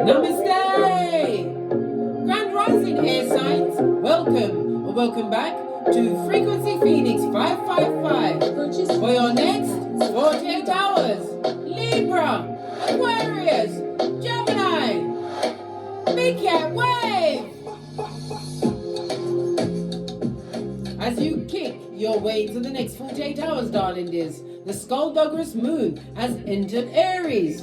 Namaste! Grand Rising Air Signs, welcome or welcome back to Frequency Phoenix 555 for your next 48 hours. Libra, Aquarius, Gemini, Big Cat Wave! As you kick your way to the next 48 hours, darling dears, the Skullduggerous Moon has entered Aries.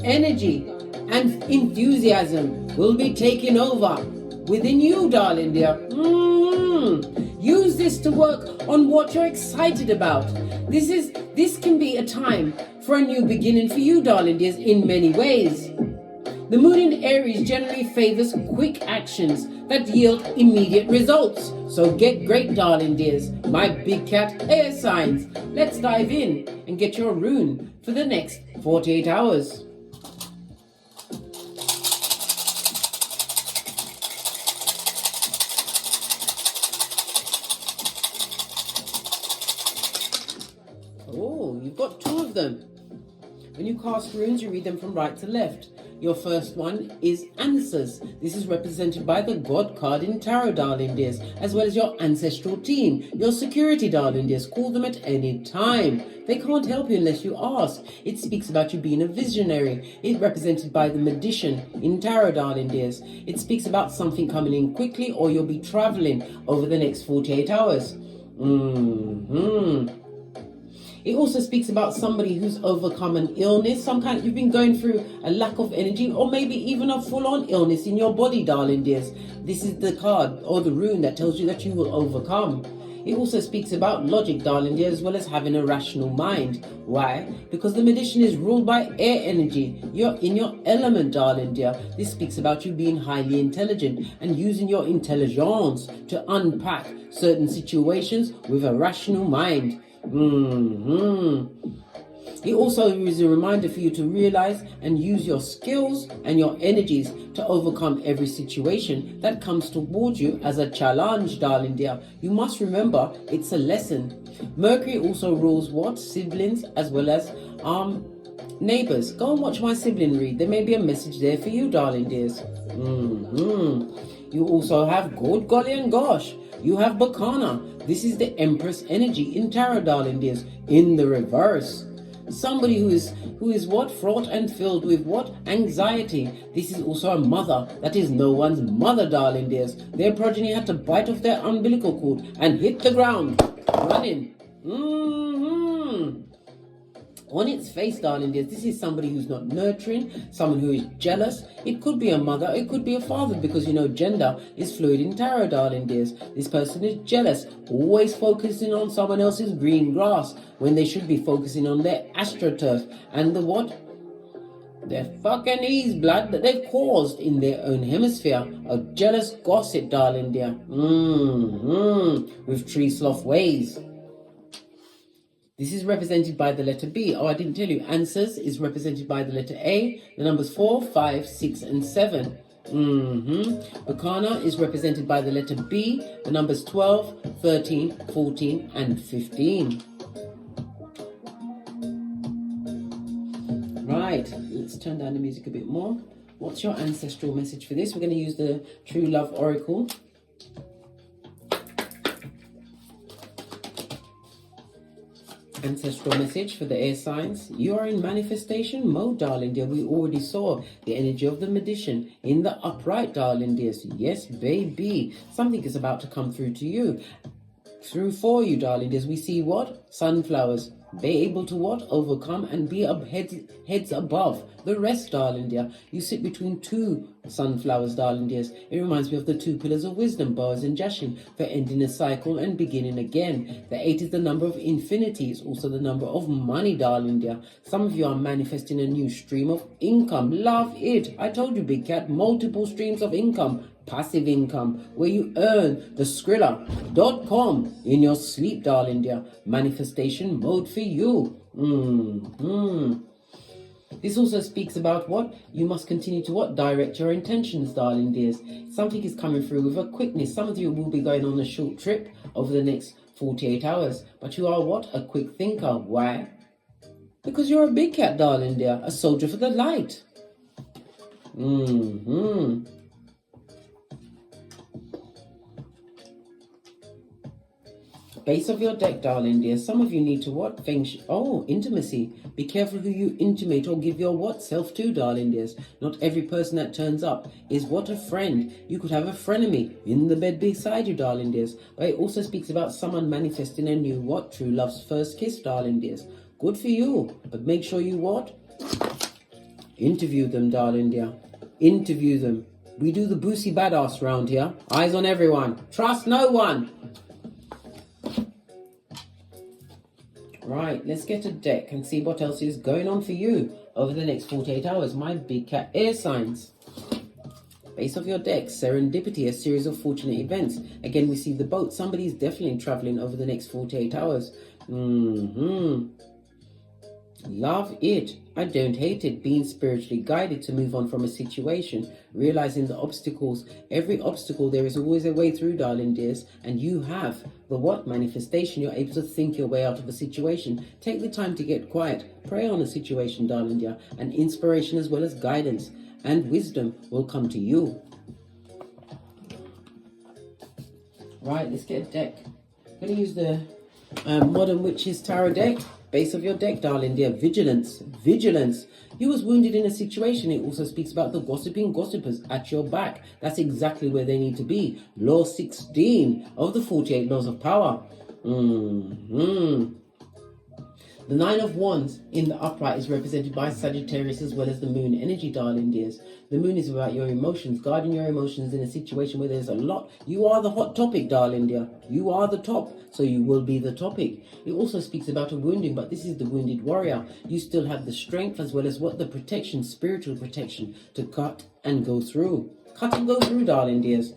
Energy and enthusiasm will be taking over within you, darling dear. Use this to work on what you're excited about. This can be a time for a new beginning for you, darling dears, in many ways. The moon in Aries generally favors quick actions that yield immediate results. So get great, darling dears, my big cat air signs. Let's dive in and get your rune for the next 48 hours. Oh, you've got two of them. When you cast runes, you read them from right to left. Your first one is Answers. This is represented by the God card in Tarot, darling dears, as well as your ancestral team, your security, darling dears. Call them at any time. They can't help you unless you ask. It speaks about you being a visionary. It's represented by the Magician in Tarot, darling dears. It speaks about something coming in quickly, or you'll be traveling over the next 48 hours. It also speaks about somebody who's overcome an illness, some kind. You've been going through a lack of energy, or maybe even a full-on illness in your body, darling dears. This is the card or the rune that tells you that you will overcome. It also speaks about logic, darling dear, as well as having a rational mind. Why? Because the Magician is ruled by air energy. You're in your element, darling dear. This speaks about you being highly intelligent and using your intelligence to unpack certain situations with a rational mind. It also is a reminder for you to realize and use your skills and your energies to overcome every situation that comes towards you as a challenge, darling dear. You must remember it's a lesson. Mercury also rules what? Siblings as well as neighbors. Go and watch my sibling read. There may be a message there for you, darling dears. You also have good golly and gosh. You have Bacana. This is the Empress energy in Tarot, darling dears, in the reverse. Somebody who is what? Fraught and filled with what? Anxiety. This is also a mother that is no one's mother, darling dears. Their progeny had to bite off their umbilical cord and hit the ground, running. On its face, darling dears, this is somebody who's not nurturing, someone who is jealous. It could be a mother, it could be a father, because you know gender is fluid in Tarot, darling dears. This person is jealous, always focusing on someone else's green grass when they should be focusing on their astroturf and the what? Their fucking ease blood that they've caused in their own hemisphere. A jealous gossip, darling dear. With tree sloth ways. This is represented by the letter B. Oh, I didn't tell you. Answers is represented by the letter A. The numbers 4, 5, 6, and 7. Bacana is represented by the letter B. The numbers 12, 13, 14, and 15. Right, let's turn down the music a bit more. What's your ancestral message for this? We're going to use the True Love Oracle. Ancestral message for the air signs. You are in manifestation mode, darling dear. We already saw the energy of the Magician in the upright, darling dears. Yes, baby. Something is about to come through to you. Through for you, darling dears. We see what? Sunflowers. Be able to what? Overcome and be up heads above the rest, darling dear. You sit between two sunflowers, darling dears. It reminds me of the two pillars of wisdom, Boaz and Jachin, for ending a cycle and beginning again. The 8 is the number of infinity. It's also the number of money, darling dear. Some of you are manifesting a new stream of income. Love it. I told you, big cat, multiple streams of income. Passive income, where you earn the Skrilla.com in your sleep, darling dear. Manifestation mode for you. This also speaks about what? You must continue to what? Direct your intentions, darling dears. Something is coming through with a quickness. Some of you will be going on a short trip over the next 48 hours. But you are what? A quick thinker. Why? Because you're a big cat, darling dear. A soldier for the light. Base of your deck, darling dear. Some of you need to what? Intimacy. Be careful who you intimate or give your what? Self to, darling dears. Not every person that turns up is what? A friend. You could have a frenemy in the bed beside you, darling dears. But it also speaks about someone manifesting a new what? True love's first kiss, darling dears. Good for you. But make sure you what? Interview them, darling dear. Interview them. We do the boosie badass round here. Eyes on everyone. Trust no one. Right, let's get a deck and see what else is going on for you over the next 48 hours. My big cat air signs. Base of your deck, serendipity, a series of fortunate events. Again, we see the boat. Somebody's definitely traveling over the next 48 hours. Love it. I don't hate it. Being spiritually guided to move on from a situation. Realizing the obstacles. Every obstacle, there is always a way through, darling dears. And you have the what? Manifestation. You're able to think your way out of a situation. Take the time to get quiet. Pray on a situation, darling dear. And inspiration as well as guidance and wisdom will come to you. Right, let's get a deck. I'm going to use the Modern Witches Tarot deck. Base of your deck, darling dear. Vigilance. Vigilance. You was wounded in a situation. It also speaks about the gossiping gossipers at your back. That's exactly where they need to be. Law 16 of the 48 Laws of Power. The Nine of Wands in the upright is represented by Sagittarius as well as the moon energy, darling dears. The moon is about your emotions, guarding your emotions in a situation where there's a lot. You are the hot topic, darling dear. You are the top, so you will be the topic. It also speaks about a wounding, but this is the wounded warrior. You still have the strength as well as what? The protection, spiritual protection to cut and go through. Cut and go through, darling dears.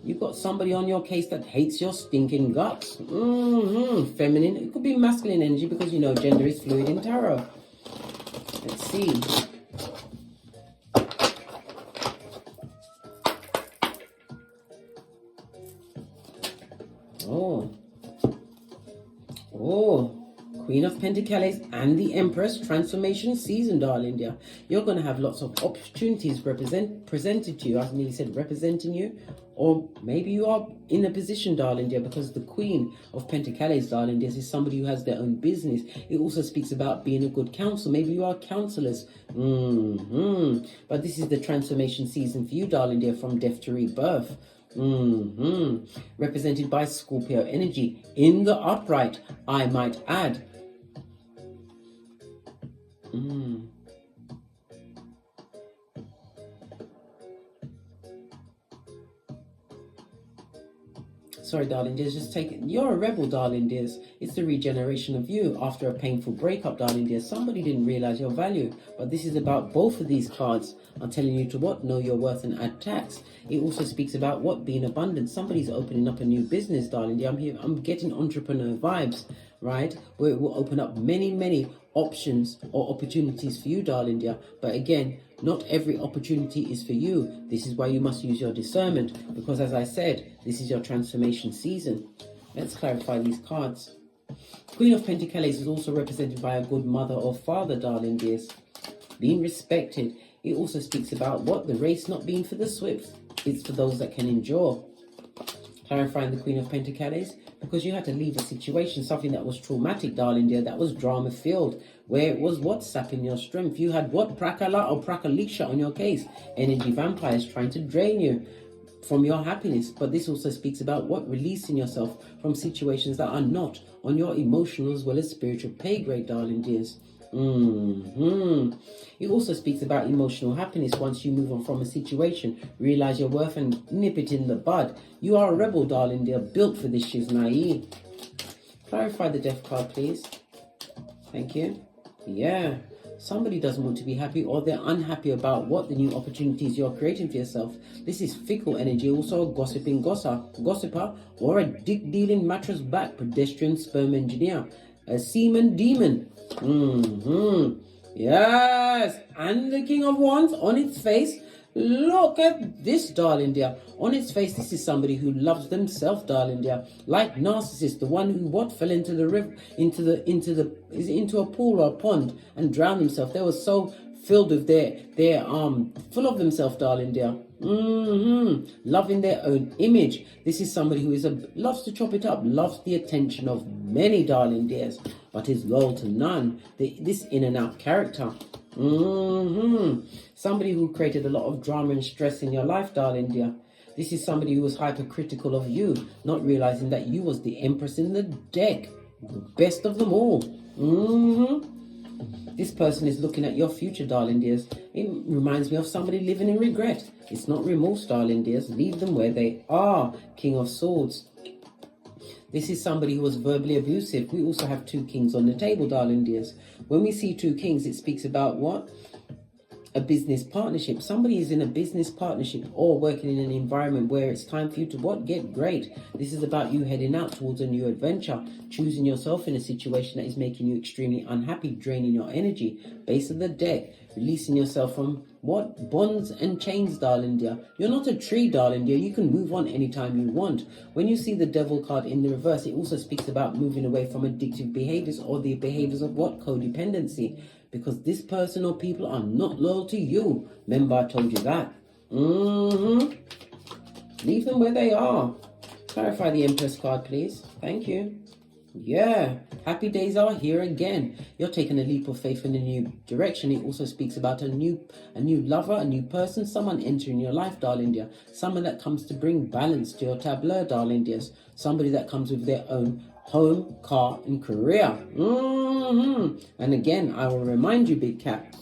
You've got somebody on your case that hates your stinking guts. Feminine. It could be masculine energy because, you know, gender is fluid in tarot. Let's see. Queen of Pentacles and the Empress, transformation season, darling dear. You're going to have lots of opportunities presented to you. I nearly said representing you. Or maybe you are in a position, darling dear, because the Queen of Pentacles, darling dear, is somebody who has their own business. It also speaks about being a good counsel. Maybe you are counselors. But this is the transformation season for you, darling dear, from death to rebirth. Represented by Scorpio energy in the upright, I might add. Sorry, darling dears, just take it. You're a rebel, darling dears. It's the regeneration of you after a painful breakup, darling dears. Somebody didn't realize your value, but this is about both of these cards. I'm telling you to what? Know your worth and add tax. It also speaks about what? Being abundant. Somebody's opening up a new business, darling dear. I'm getting entrepreneur vibes, right? Where it will open up many options or opportunities for you, darling dear. But again, not every opportunity is for you. This is why you must use your discernment, because as I said, this is your transformation season. Let's clarify these cards. Queen of Pentacles is also represented by a good mother or father, darling dears. Being respected. It also speaks about what? The race not being for the swift. It's for those that can endure. Clarifying the Queen of Pentacles, because you had to leave a situation, something that was traumatic, darling dear, that was drama-filled, where it was what? Sapping your strength. You had what? Prakala or Prakalisha on your case. Energy vampires trying to drain you from your happiness. But this also speaks about what? Releasing yourself from situations that are not on your emotional as well as spiritual pay grade, darling dears. It also speaks about emotional happiness once you move on from a situation. Realize your worth and nip it in the bud. You are a rebel, darling dear, built for this shiznai. Clarify the death card, please. Thank you. Yeah. Somebody doesn't want to be happy, or they're unhappy about what? The new opportunities you're creating for yourself. This is fickle energy. Also a gossiping gossiper, or a dick-dealing mattress back pedestrian sperm engineer. A semen demon. Yes. And the King of Wands on its face. Look at this, darling dear. On its face, this is somebody who loves themselves, darling dear. Like narcissist, the one who what? Fell into the river, into a pool or a pond and drowned himself. They were so filled with their full of themselves, darling dear. Loving their own image. This is somebody who loves to chop it up, loves the attention of many, darling dears, but is loyal to none. This in and out character. Somebody who created a lot of drama and stress in your life, darling dear. This is somebody who was hypercritical of you, not realizing that you was the empress in the deck, the best of them all. This person is looking at your future, darling dears. It reminds me of somebody living in regret. It's not remorse, darling dears. Leave them where they are. King of Swords. This is somebody who was verbally abusive. We also have 2 kings on the table, darling dears. When we see 2 kings, it speaks about what? A business partnership. Somebody is in a business partnership or working in an environment where it's time for you to what? Get great. This is about you heading out towards a new adventure, choosing yourself in a situation that is making you extremely unhappy, draining your energy. Base of the deck, releasing yourself from what? Bonds and chains, darling dear. You're not a tree, darling dear. You can move on anytime you want. When you see the devil card in the reverse, it also speaks about moving away from addictive behaviors or the behaviors of what? Codependency. Because this person or people are not loyal to you. Remember, I told you that. Leave them where they are. Clarify the Empress card, please. Thank you. Yeah, happy days are here again. You're taking a leap of faith in a new direction. It also speaks about a new lover, a new person, someone entering your life, darling dear. Someone that comes to bring balance to your tableau, darling dears. Somebody that comes with their own home, car, and career. And again, I will remind you, Big Cat,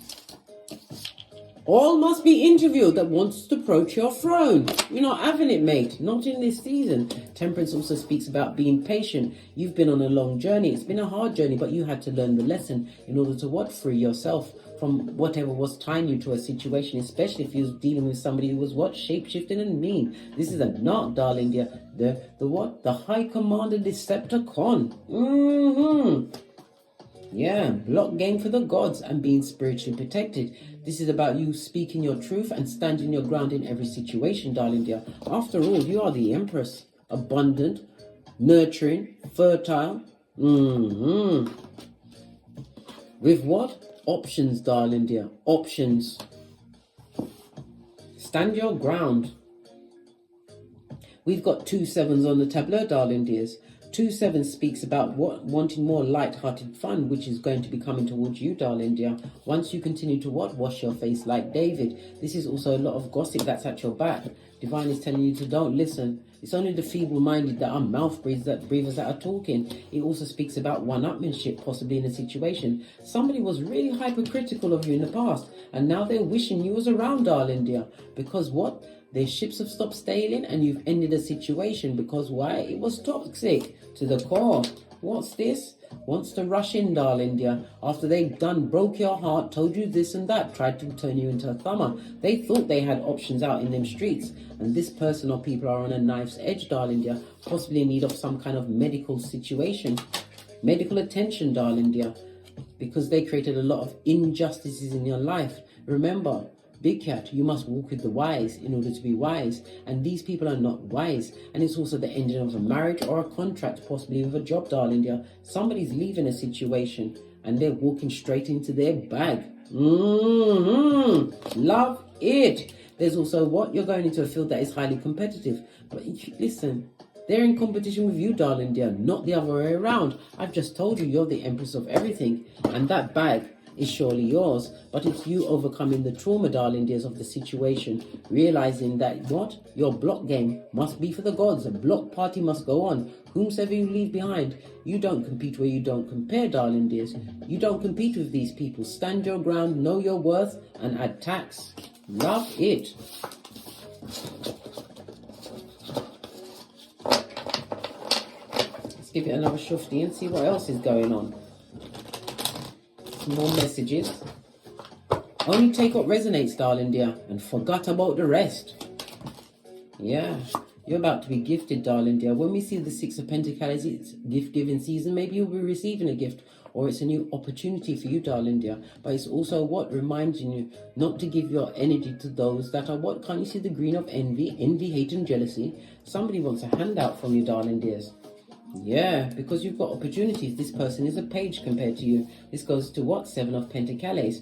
all must be interviewed that wants to approach your throne. You're not having it, mate. Not in this season. Temperance also speaks about being patient. You've been on a long journey. It's been a hard journey, but you had to learn the lesson in order to what? Free yourself from whatever was tying you to a situation, especially if you was dealing with somebody who was what? Shape-shifting and mean. This is a knot, darling dear. The what? The High Commander Decepticon. Yeah, block game for the gods and being spiritually protected. This is about you speaking your truth and standing your ground in every situation, darling dear. After all, you are the Empress. Abundant, nurturing, fertile. With what? Options, darling dear. Options. Stand your ground. We've got 2 sevens on the tableau, darling dears. 2 sevens speaks about what? Wanting more light-hearted fun, which is going to be coming towards you, darling dear. Once you continue to what? Wash your face like David. This is also a lot of gossip that's at your back. Divine is telling you to don't listen. It's only the feeble-minded that are mouth breathers that are talking. It also speaks about one-upmanship, possibly in a situation. Somebody was really hypercritical of you in the past, and now they're wishing you was around, darling dear. Because what? Their ships have stopped sailing and you've ended a situation because why? It was toxic to the core. What's this? Wants to rush in, darling dear. After they've broke your heart, told you this and that, tried to turn you into a thumber. They thought they had options out in them streets. And this person or people are on a knife's edge, darling dear. Possibly in need of some kind of medical situation. Medical attention, darling dear. Because they created a lot of injustices in your life. Remember, Big Cat, you must walk with the wise in order to be wise. And these people are not wise. And it's also the ending of a marriage or a contract, possibly with a job, darling dear. Somebody's leaving a situation and they're walking straight into their bag. Love it. There's also what? You're going into a field that is highly competitive. But listen, they're in competition with you, darling dear, not the other way around. I've just told you you're the empress of everything. And that bag is surely yours, but it's you overcoming the trauma, darling dears, of the situation, realizing that what? Your block game must be for the gods. A block party must go on. Whomsoever you leave behind, you don't compete where you don't compare, darling dears. You don't compete with these people. Stand your ground, know your worth, and add tax. Love it. Let's give it another shufti and see what else is going on. More messages. Only take what resonates, darling dear, and forget about the rest. Yeah, you're about to be gifted, darling dear. When we see the 6 of Pentacles, it's gift giving season. Maybe you'll be receiving a gift, or it's a new opportunity for you, darling dear. But it's also what? Reminding you not to give your energy to those that are what? Can't you see the green of envy, hate, and jealousy? Somebody wants a handout from you, darling dears. Yeah, because you've got opportunities. This person is a page compared to you. This goes to what? 7 of Pentacles.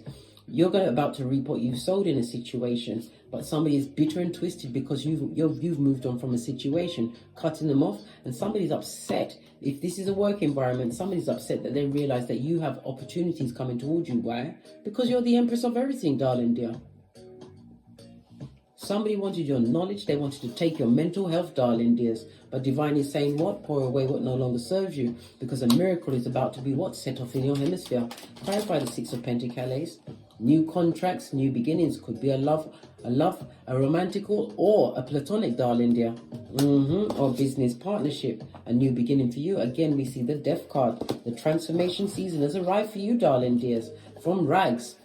You're about to reap what you've sowed in a situation, but somebody is bitter and twisted because you've moved on from a situation, cutting them off, and somebody's upset. If this is a work environment, somebody's upset that they realize that you have opportunities coming towards you. Why? Because you're the empress of everything, darling dear. Somebody wanted your knowledge. They wanted to take your mental health, darling dears. But divine is saying what? Pour away what no longer serves you. Because a miracle is about to be what? Set off in your hemisphere. Clarify the Six of Pentacles. New contracts, new beginnings. Could be a romantical or a platonic, darling dear. Or business partnership. A new beginning for you. Again, we see the Death card. The transformation season has arrived for you, darling dears. From rags,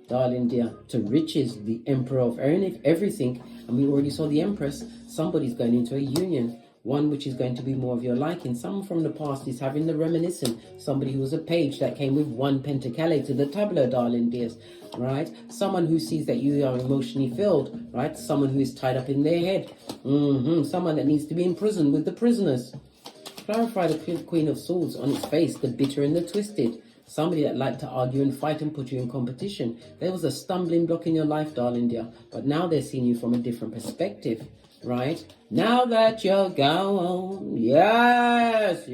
darling dear, to riches, the emperor of everything. And we already saw the empress. Somebody's going into a union, one which is going to be more of your liking. Someone from the past is having the reminiscent. Somebody who was a page that came with one pentacale to the tableau, darling dears, right? Someone who sees that you are emotionally filled, right? Someone who is tied up in their head. Someone that needs to be in prison with the prisoners. Clarify the Queen of Swords on its face, the bitter and the twisted. Somebody that liked to argue and fight and put you in competition. There was a stumbling block in your life, darling dear. But now they're seeing you from a different perspective, right? Now that you're gone. Yes.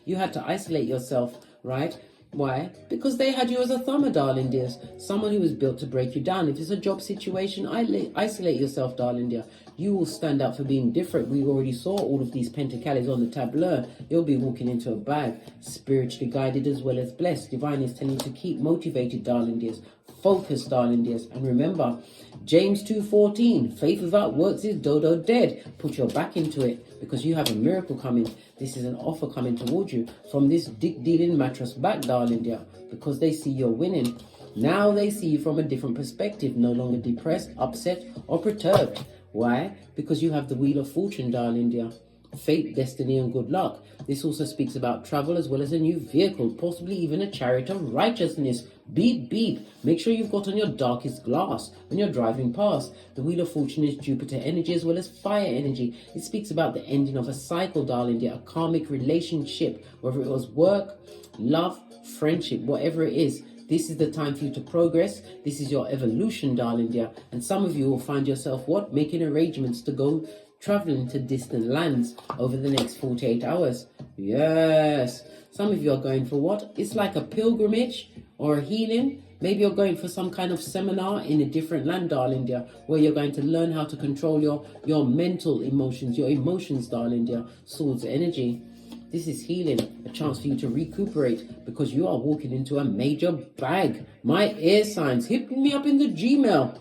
You had to isolate yourself, right? Why? Because they had you as a thumber, darling dears. Someone who was built to break you down. If it's a job situation, isolate yourself, darling dear. You will stand out for being different. We already saw all of these pentacles on the tableau. You'll be walking into a bag, spiritually guided as well as blessed. Divine is telling you to keep motivated, darling dears. Focus, darling dears. And remember, James 2:14, faith without works is dodo dead. Put your back into it because you have a miracle coming. This is an offer coming towards you from this dick dealing mattress back, darling dear, because they see you're winning. Now they see you from a different perspective, no longer depressed, upset, or perturbed. Why? Because you have the Wheel of Fortune, darling dear. Fate, destiny, and good luck. This also speaks about travel as well as a new vehicle, possibly even a chariot of righteousness. Beep, beep. Make sure you've got on your darkest glass when you're driving past. The Wheel of Fortune is Jupiter energy as well as fire energy. It speaks about the ending of a cycle, darling dear, a karmic relationship, whether it was work, love, friendship, whatever it is. This is the time for you to progress. This is your evolution, darling dear. And some of you will find yourself, what? Making arrangements to go traveling to distant lands over the next 48 hours. Yes. Some of you are going for what? It's like a pilgrimage or a healing. Maybe you're going for some kind of seminar in a different land, darling dear, where you're going to learn how to control your mental emotions, your emotions, darling dear. Swords energy. This is healing, a chance for you to recuperate because you are walking into a major bag. My air signs, hit me up in the Gmail.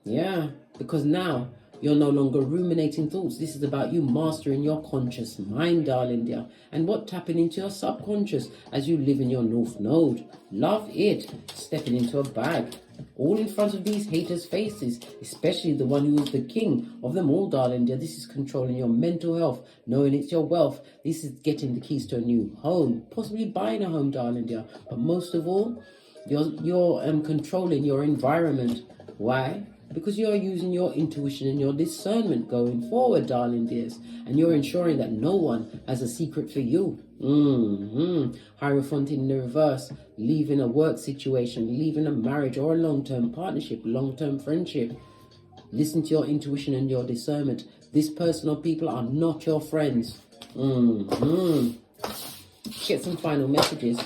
Yeah, because now you're no longer ruminating thoughts. This is about you mastering your conscious mind, darling dear. And what? Tapping into your subconscious as you live in your North Node. Love it. Stepping into a bag. All in front of these haters' faces, especially the one who is the king of them all, darling dear. This is controlling your mental health, knowing it's your wealth. This is getting the keys to a new home, possibly buying a home, darling dear. But most of all, you're controlling your environment. Why? Because you're using your intuition and your discernment going forward, darling dears. And you're ensuring that no one has a secret for you. Hierophant in the reverse, leaving a work situation, leaving a marriage or a long-term partnership, long-term friendship. Listen to your intuition and your discernment. This person or people are not your friends. Get some final messages.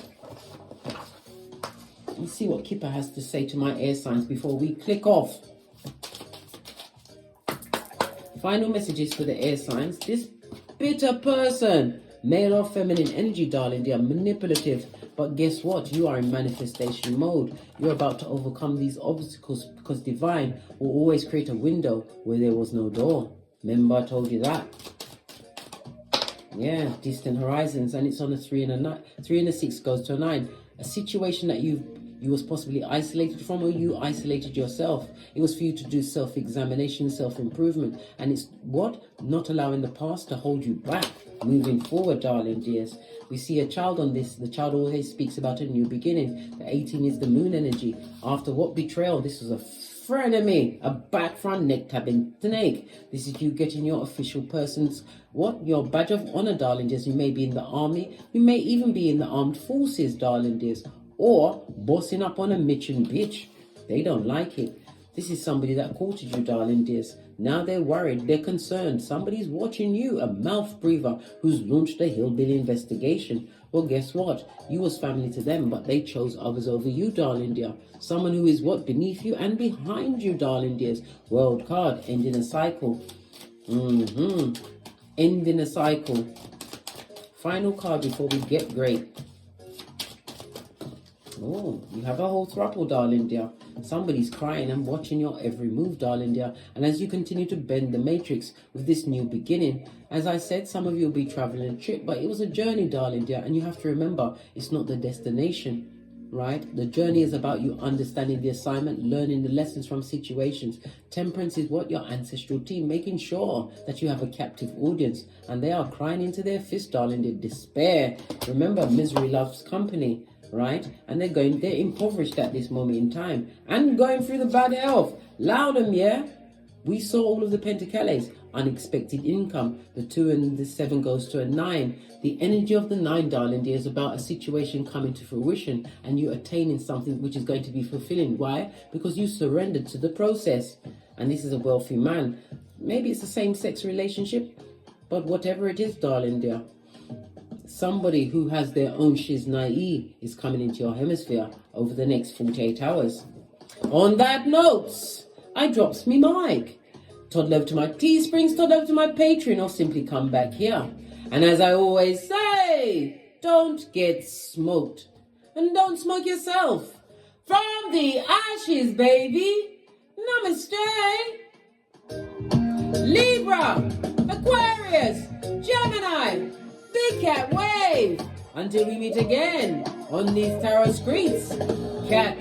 Let's see what Kipper has to say to my air signs before we click off. Final messages for the air signs. This bitter person, male or feminine energy, darling, they are manipulative. But guess what? You are in manifestation mode. You're about to overcome these obstacles because divine will always create a window where there was no door. Remember I told you that? Yeah, distant horizons, and it's on a 3 and a 9. 3 and a 6 goes to a 9. A situation that you was possibly isolated from, or you isolated yourself. It was for you to do self-examination, self-improvement. And it's what? Not allowing the past to hold you back. Moving forward, darling dears. We see a child on this. The child always speaks about a new beginning. The 18 is the moon energy. After what betrayal? This was a frenemy, a back front neck tapping snake. This is you getting your official person's what? Your badge of honor, darling dears. You may be in the army. You may even be in the armed forces, darling dears. or bossing up on a Mitch and bitch. They don't like it. This is somebody that courted you, darling dears. Now they're worried, they're concerned. Somebody's watching you, a mouth breather who's launched a hillbilly investigation. Well, guess what? You was family to them, but they chose others over you, darling dear. Someone who is what? Beneath you and behind you, darling dears. World card, ending a cycle. Ending a cycle. Final card before we get great. Oh, you have a whole throuple, darling dear. Somebody's crying and watching your every move, darling dear. And as you continue to bend the matrix with this new beginning, as I said, some of you will be traveling a trip, but it was a journey, darling dear. And you have to remember, it's not the destination, right? The journey is about you understanding the assignment, learning the lessons from situations. Temperance is what? Your ancestral team, making sure that you have a captive audience. And they are crying into their fist, darling dear. Despair. Remember, misery loves company. Right? And they're impoverished at this moment in time and going through the bad health. Loudon, yeah? We saw all of the Pentacles. Unexpected income. The 2 and the 7 goes to a 9. The energy of the 9, darling dear, is about a situation coming to fruition and you attaining something which is going to be fulfilling. Why? Because you surrendered to the process. And this is a wealthy man. Maybe it's a same-sex relationship, but whatever it is, darling dear, somebody who has their own shiznai is coming into your hemisphere over the next 48 hours. On that note, I drops me mic. Toddle over to my Teesprings, toddle over to my Patreon, or simply come back here. And as I always say, don't get smoked. And don't smoke yourself. From the ashes, baby. Namaste. Libra, Aquarius, Gemini, Big Cat Wave. Until we meet again on these tarot streets. Cat.